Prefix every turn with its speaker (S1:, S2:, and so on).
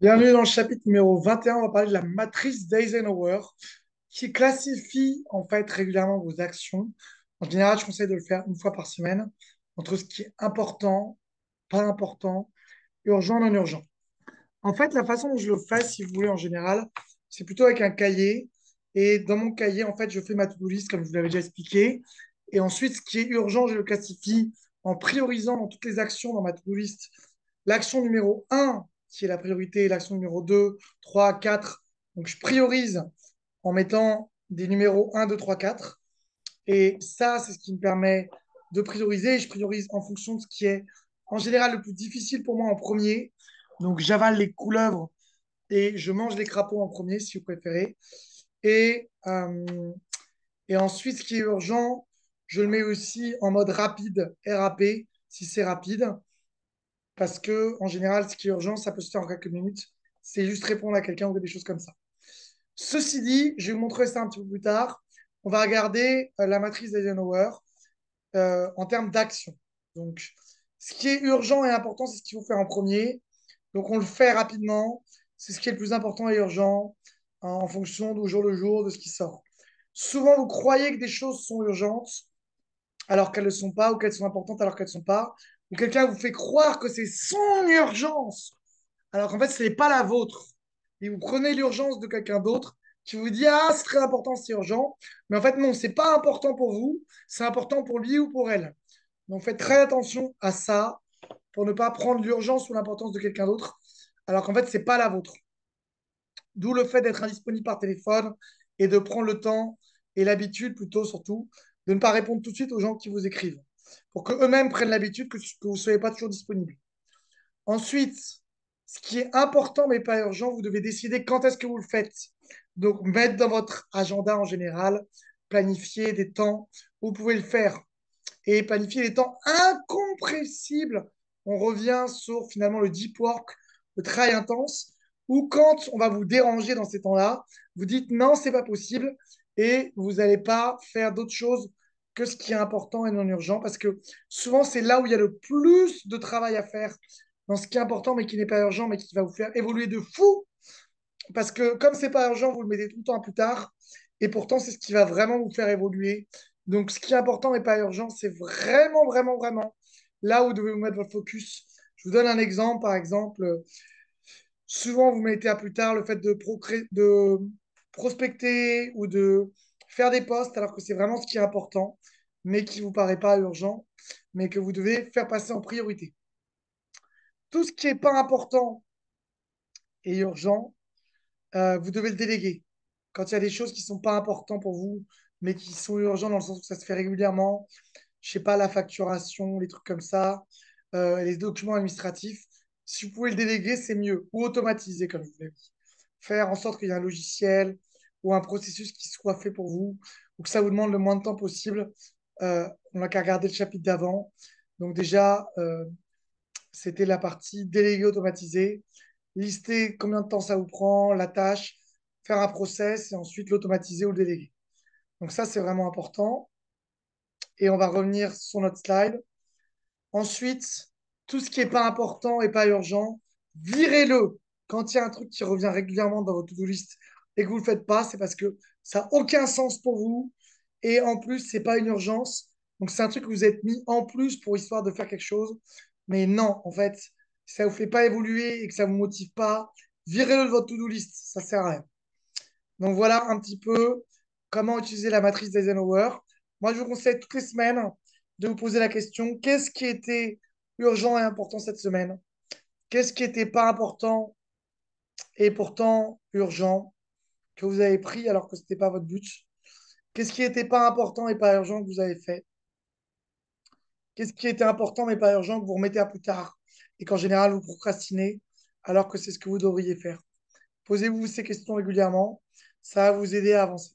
S1: Bienvenue dans le chapitre numéro 21. On va parler de la matrice d'Eisenhower qui classifie en fait régulièrement vos actions. En général, je conseille de le faire une fois par semaine entre ce qui est important, pas important, urgent, non urgent. En fait, la façon dont je le fais, si vous voulez, en général, c'est plutôt avec un cahier. Et dans mon cahier, en fait, je fais ma to-do list comme je vous l'avais déjà expliqué. Et ensuite, ce qui est urgent, je le classifie en priorisant dans toutes les actions dans ma to-do list l'action numéro un qui est la priorité, l'action numéro 2 3 4. Donc, je priorise en mettant des numéros un 2 3 4. Et ça, c'est ce qui me permet de prioriser. Je priorise en fonction de ce qui est en général le plus difficile pour moi en premier. Donc, j'avale les couleuvres et je mange les crapauds en premier, si vous préférez. Et, euh, et ensuite, ce qui est urgent, je le mets aussi en mode rapide, RAP, si c'est rapide. Parce que, en général, ce qui est urgent, ça peut se faire en quelques minutes. C'est juste répondre à quelqu'un ou des choses comme ça. Ceci dit, je vais vous montrer ça un petit peu plus tard. On va regarder la matrice d'Eisenhower en termes d'action. Donc, ce qui est urgent et important, c'est ce qu'il faut faire en premier. Donc, on le fait rapidement. C'est ce qui est le plus important et urgent en fonction d'au jour le jour de ce qui sort. Souvent, vous croyez que des choses sont urgentes alors qu'elles ne le sont pas, ou qu'elles sont importantes alors qu'elles ne sont pas. Ou quelqu'un vous fait croire que c'est son urgence alors qu'en fait, ce n'est pas la vôtre. Et vous prenez l'urgence de quelqu'un d'autre qui vous dit ah, c'est très important, c'est urgent. Mais en fait, non, c'est pas important pour vous, c'est important pour lui ou pour elle. Donc faites très attention à ça pour ne pas prendre l'urgence ou l'importance de quelqu'un d'autre, alors qu'en fait, c'est pas la vôtre. D'où le fait d'être indisponible par téléphone et de prendre le temps et l'habitude, plutôt surtout, de ne pas répondre tout de suite aux gens qui vous écrivent, pour qu'eux-mêmes prennent l'habitude que vous ne soyez pas toujours disponible. Ensuite, ce qui est important mais pas urgent, vous devez décider quand est-ce que vous le faites. Donc, mettre dans votre agenda en général, planifier des temps où vous pouvez le faire et planifier des temps incompressibles. On revient sur finalement le deep work, le travail intense, ou quand on va vous déranger dans ces temps-là, vous dites non, c'est pas possible et vous n'allez pas faire d'autres choses que ce qui est important et non urgent parce que souvent c'est là où il y a le plus de travail à faire dans ce qui est important mais qui n'est pas urgent mais qui va vous faire évoluer de fou parce que comme c'est pas urgent, vous le mettez tout le temps à plus tard et pourtant c'est ce qui va vraiment vous faire évoluer. Donc ce qui est important mais pas urgent, c'est vraiment, vraiment, vraiment là où vous devez vous mettre votre focus. Je vous donne un exemple, par exemple, souvent vous mettez à plus tard le fait de prospecter ou de faire des posts alors que c'est vraiment ce qui est important, mais qui ne vous paraît pas urgent, mais que vous devez faire passer en priorité. Tout ce qui n'est pas important et urgent, vous devez le déléguer. Quand il y a des choses qui ne sont pas importantes pour vous, mais qui sont urgentes dans le sens où ça se fait régulièrement, je sais pas, la facturation, les trucs comme ça, les documents administratifs, si vous pouvez le déléguer, c'est mieux. Ou automatiser, comme je vous l'ai dit. Faire en sorte qu'il y ait un logiciel ou un processus qui soit fait pour vous, ou que ça vous demande le moins de temps possible. On n'a qu'à regarder le chapitre d'avant. Donc déjà, c'était la partie déléguer, automatiser, lister combien de temps ça vous prend, la tâche, faire un process et ensuite l'automatiser ou le déléguer. Donc ça, c'est vraiment important. Et on va revenir sur notre slide. Ensuite, tout ce qui n'est pas important et pas urgent, virez-le. Quand il y a un truc qui revient régulièrement dans votre to-do list et que vous ne le faites pas, c'est parce que ça n'a aucun sens pour vous. Et en plus, ce n'est pas une urgence. Donc, c'est un truc que vous êtes mis en plus pour histoire de faire quelque chose. Mais non, en fait, si ça ne vous fait pas évoluer et que ça ne vous motive pas, virez-le de votre to-do list. Ça ne sert à rien. Donc, voilà un petit peu comment utiliser la matrice d'Eisenhower. Moi, je vous conseille toutes les semaines de vous poser la question, qu'est-ce qui était urgent et important cette semaine? Qu'est-ce qui n'était pas important et pourtant urgent que vous avez pris alors que ce n'était pas votre but? Qu'est-ce qui n'était pas important et pas urgent que vous avez fait? Qu'est-ce qui était important mais pas urgent que vous remettez à plus tard et qu'en général vous procrastinez alors que c'est ce que vous devriez faire? Posez-vous ces questions régulièrement, ça va vous aider à avancer.